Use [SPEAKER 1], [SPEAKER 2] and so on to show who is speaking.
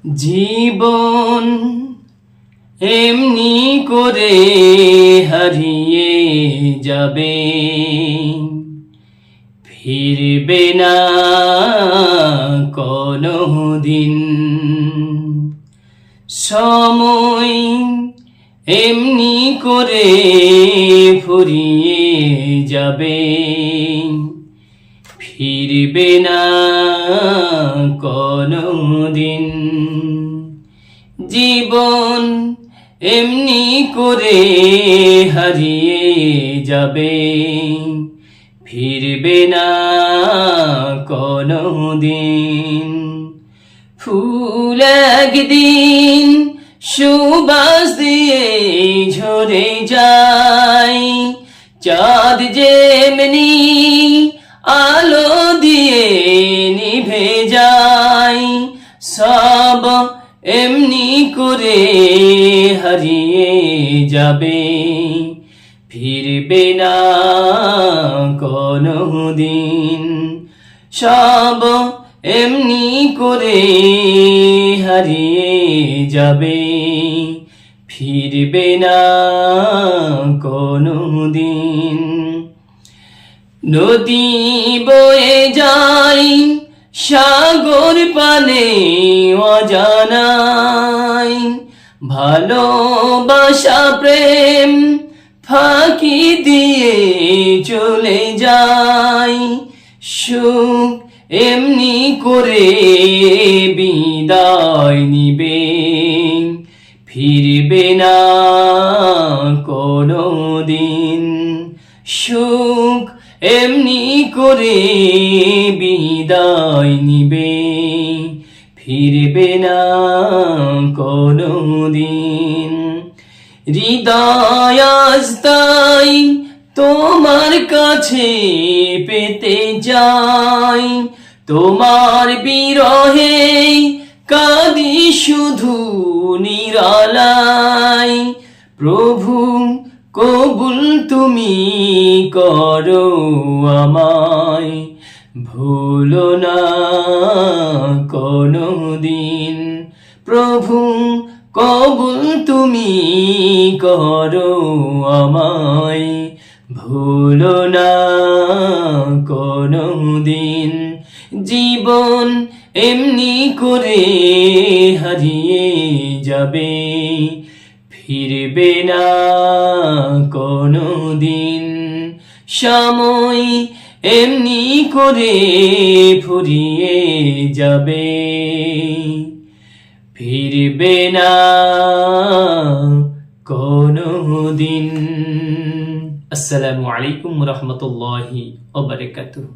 [SPEAKER 1] জীবন এমনি করে হারিয়ে যাবে, ফিরবে না কোনদিন। সময় এমনি করে ফুরিয়ে যাবে, ফিরবে না কোনদিন। জীবন এমনি করে হারিয়ে যাবে, ফিরবে না কোনদিন। ফুল একদিন সুবাস দিয়ে ঝরে যায়, চাঁদ যেমনি আলো দিয়ে নিভে যায়। সব এমনি করে হারিয়ে যাবে, ফিরবে না কোনদিন। সব এমনি করে হারিয়ে যাবে, ফিরবে না কোনদিন। নদী বয়ে যায় সাগর পানে অজানায়, ভালোবাসা প্রেম ফাঁকি দিয়ে চলে যায়। সুখ এমনি করে বিদায় নিবে, ফিরবে না কোনদিন। সুখ এমনি করে বিদায় নিবে, ফিরবে না কোনদিন। হৃদয় আজ তাই তোমার কাছে পেতে যাই, তোমার বিরহে কাঁদি শুধু নিরালায়। প্রভু কবুল তুমি করো আমায়, ভুলো না কোনদিন। প্রভু কবুল তুমি করো আমায়, ভুলো না কোনদিন। জীবন এমনি করে হারিয়ে যাবে, ফিরবে না কোনদিন। সময় এমনি করে ফুরিয়ে যাবে, ফিরবে না কোনদিন। আসসালামু আলাইকুম ওয়া রাহমাতুল্লাহি ওয়া বারাকাতুহু।